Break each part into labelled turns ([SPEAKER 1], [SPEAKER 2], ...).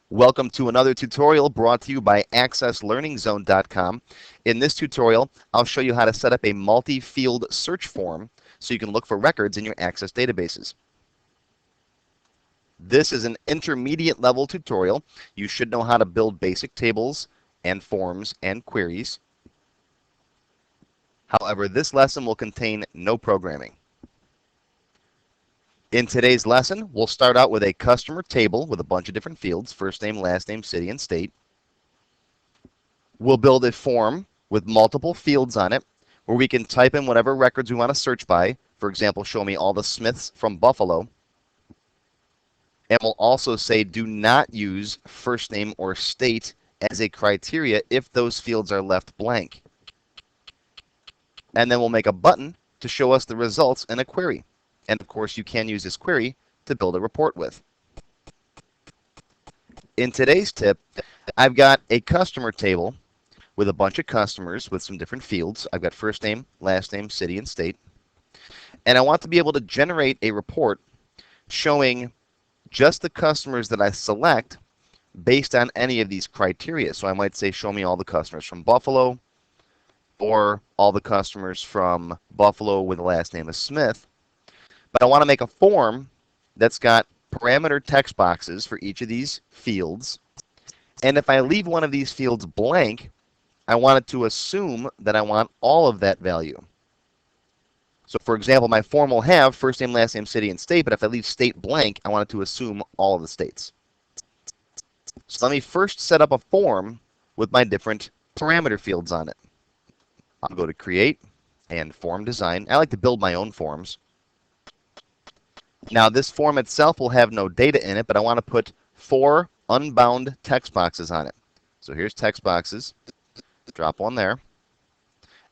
[SPEAKER 1] Welcome to another tutorial brought to you by AccessLearningZone.com. In this tutorial, I'll show you how to set up a multi-field search form so you can look for records in your Access databases. This is an intermediate level tutorial. You should know how to build basic tables and forms and queries. However, this lesson will contain no programming. In today's lesson, we'll start out with a customer table with a bunch of different fields, first name, last name, city, and state. We'll build a form with multiple fields on it where we can type in whatever records we want to search by. For example, show me all the Smiths from Buffalo. And we'll also say do not use first name or state as a criteria if those fields are left blank. And then we'll make a button to show us the results in a query. And of course, you can use this query to build a report with. In today's tip, I've got a customer table with a bunch of customers with some different fields. I've got first name, last name, city, and state. And I want to be able to generate a report showing just the customers that I select based on any of these criteria. So I might say, show me all the customers from Buffalo, or all the customers from Buffalo with the last name of Smith. But I want to make a form that's got parameter text boxes for each of these fields. And if I leave one of these fields blank, I want it to assume that I want all of that value. So for example, my form will have first name, last name, city, and state, but if I leave state blank, I want it to assume all of the states. So let me first set up a form with my different parameter fields on it. I'll go to Create and Form Design. I like to build my own forms. Now this form itself will have no data in it, but I want to put 4 unbound text boxes on it. So here's text boxes. Drop one there.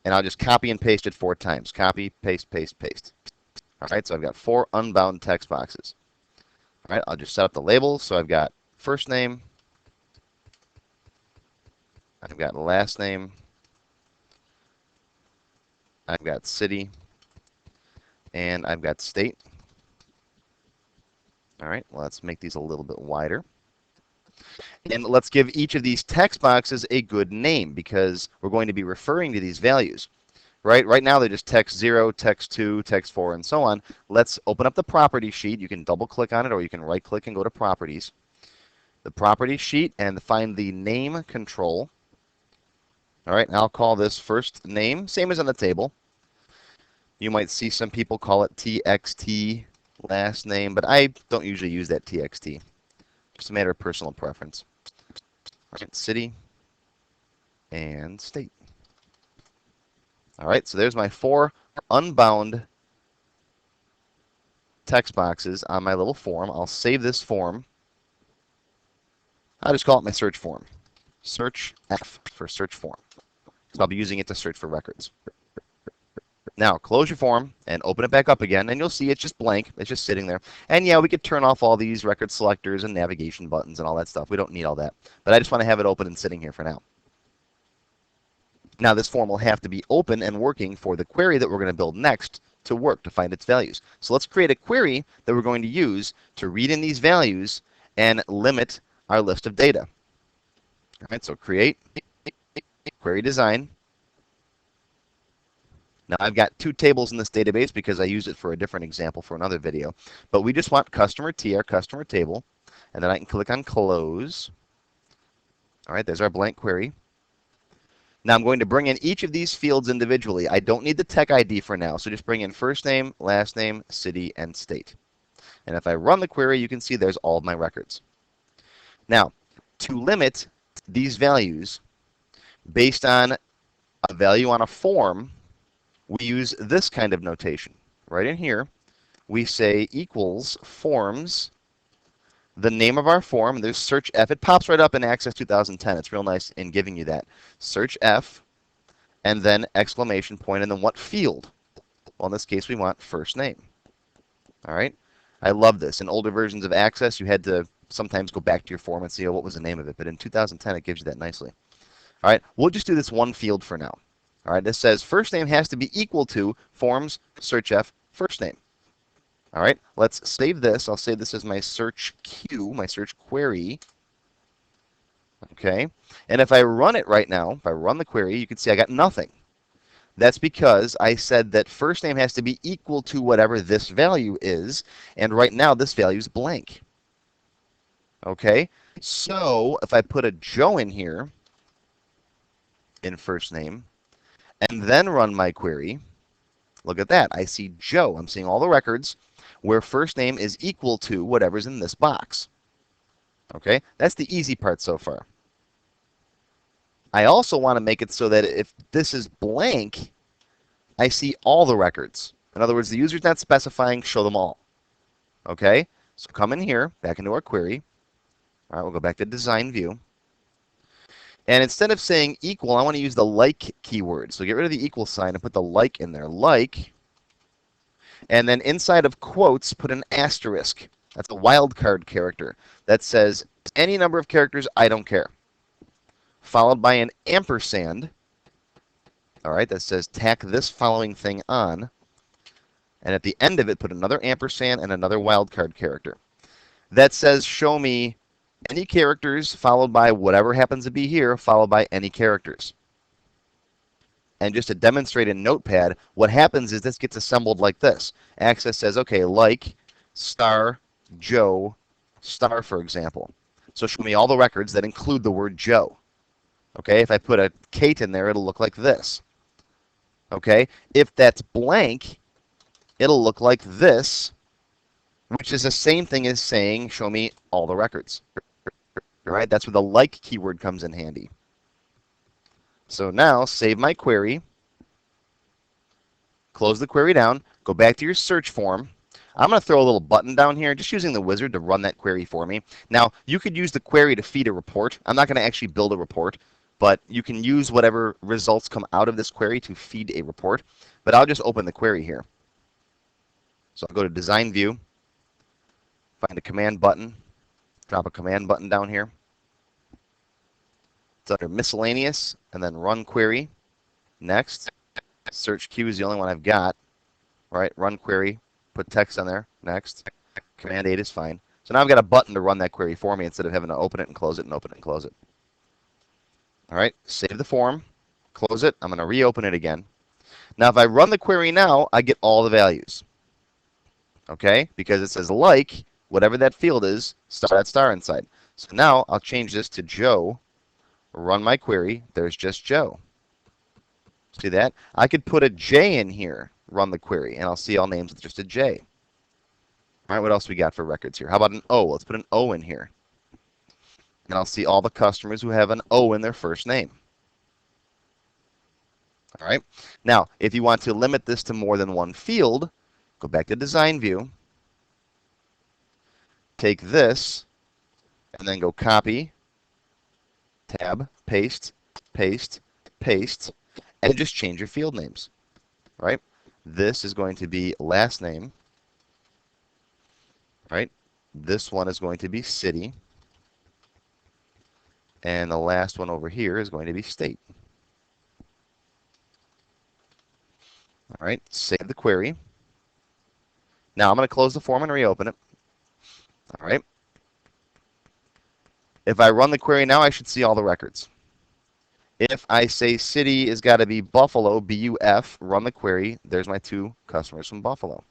[SPEAKER 1] And I'll just copy and paste it 4 times. Copy, paste, paste, paste. All right, so I've got 4 unbound text boxes. All right, I'll just set up the labels. So I've got first name. I've got last name. I've got city. And I've got state. All right, well, let's make these a little bit wider. And let's give each of these text boxes a good name because we're going to be referring to these values. Right now they're just text 0, text 2, text 4, and so on. Let's open up the property sheet. You can double click on it or you can right click and go to properties. The property sheet and find the name control. All right, and I'll call this first name, same as on the table. You might see some people call it TXT last name, but I don't usually use that TXT. It's a matter of personal preference. All right, city and state. All right, so there's my 4 unbound text boxes on my little form. I'll save this form. I'll just call it my search form. Search F for search form. So I'll be using it to search for records. Now, close your form and open it back up again, and you'll see it's just blank. It's just sitting there. And yeah, we could turn off all these record selectors and navigation buttons and all that stuff. We don't need all that. But I just want to have it open and sitting here for now. Now, this form will have to be open and working for the query that we're going to build next to work, to find its values. So let's create a query that we're going to use to read in these values and limit our list of data. All right, so create, query design. Now, I've got 2 tables in this database because I use it for a different example for another video. But we just want customer T, our customer table. And then I can click on Close. All right, there's our blank query. Now, I'm going to bring in each of these fields individually. I don't need the tech ID for now, so just bring in first name, last name, city, and state. And if I run the query, you can see there's all of my records. Now, to limit these values based on a value on a form, we use this kind of notation. Right in here, we say equals forms, the name of our form. There's search F. It pops right up in Access 2010. It's real nice in giving you that. Search F, and then exclamation point, and then what field? Well, in this case, we want first name. All right. I love this. In older versions of Access, you had to sometimes go back to your form and see, oh, what was the name of it? But in 2010, it gives you that nicely. All right. We'll just do this one field for now. All right, this says first name has to be equal to forms search F first name. All right, let's save this. I'll save this as my search queue, my search query. Okay? And if I run it right now, if I run the query, you can see I got nothing. That's because I said that first name has to be equal to whatever this value is, and right now this value is blank. Okay? So if I put a Joe in here in first name, and then run my query, look at that. I see Joe. I'm seeing all the records where first name is equal to whatever's in this box. Okay? That's the easy part so far. I also want to make it so that if this is blank, I see all the records. In other words, the user's not specifying show them all. Okay? So come in here, back into our query. All right, we'll go back to design view. And instead of saying equal, I want to use the like keyword. So get rid of the equal sign and put the like in there. Like. And then inside of quotes, put an asterisk. That's a wildcard character that says any number of characters, I don't care. Followed by an ampersand. All right, that says tack this following thing on. And at the end of it, put another ampersand and another wildcard character. That says show me any characters followed by whatever happens to be here, followed by any characters. And just to demonstrate in Notepad, what happens is this gets assembled like this. Access says, okay, like, star, Joe, star, for example. So show me all the records that include the word Joe. Okay, if I put a Kate in there, it'll look like this. Okay, if that's blank, it'll look like this, which is the same thing as saying, show me all the records. All right, that's where the like keyword comes in handy. So now, save my query, close the query down, go back to your search form. I'm going to throw a little button down here, just using the wizard to run that query for me. Now, you could use the query to feed a report. I'm not going to actually build a report, but you can use whatever results come out of this query to feed a report. But I'll just open the query here. So I'll go to Design View, find a command button, drop a command button down here. It's under Miscellaneous, and then Run Query. Next. Search queue is the only one I've got. Right, run query, put text on there. Next. Command 8 is fine. So now I've got a button to run that query for me instead of having to open it and close it and open it and close it. All right, save the form, close it. I'm going to reopen it again. Now, if I run the query now, I get all the values. Okay, because it says like, whatever that field is, star that star inside. So now I'll change this to Joe, run my query. There's just Joe. See that? I could put a J in here, run the query, and I'll see all names with just a J. All right, what else we got for records here? How about an O? Let's put an O in here. And I'll see all the customers who have an O in their first name. All right. Now, if you want to limit this to more than one field, go back to Design View. Take this, and then go Copy, Tab, Paste, Paste, Paste, and just change your field names. Right? This is going to be last name. Right? This one is going to be city. And the last one over here is going to be state. All right, save the query. Now I'm going to close the form and reopen it. All right. If I run the query now, I should see all the records. If I say city has got to be Buffalo, B-U-F, run the query, there's my two customers from Buffalo.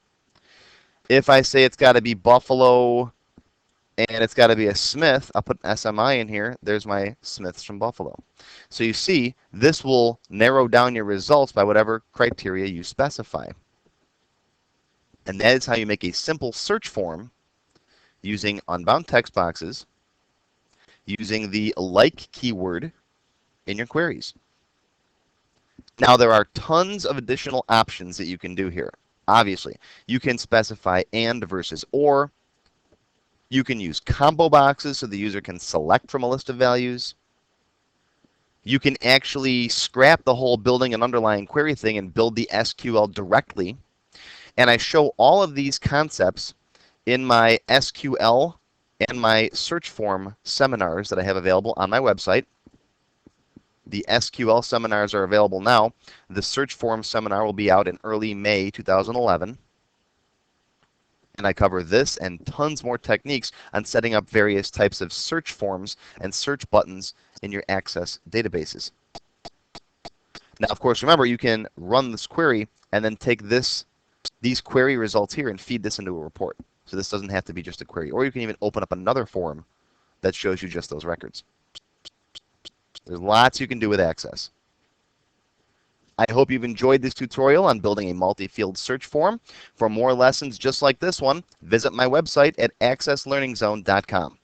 [SPEAKER 1] If I say it's got to be Buffalo and it's got to be a Smith, I'll put an SMI in here. There's my Smiths from Buffalo. So you see, this will narrow down your results by whatever criteria you specify. And that is how you make a simple search form using unbound text boxes, using the like keyword in your queries. Now, there are tons of additional options that you can do here. Obviously, you can specify and versus or. You can use combo boxes so the user can select from a list of values. You can actually scrap the whole building an underlying query thing and build the SQL directly. And I show all of these concepts in my SQL and my search form seminars that I have available on my website. The SQL seminars are available now. The search form seminar will be out in early May 2011. And I cover this and tons more techniques on setting up various types of search forms and search buttons in your Access databases. Now, of course, remember, you can run this query and then take these query results here and feed this into a report. So this doesn't have to be just a query. Or you can even open up another form that shows you just those records. There's lots you can do with Access. I hope you've enjoyed this tutorial on building a multi-field search form. For more lessons just like this one, visit my website at accesslearningzone.com.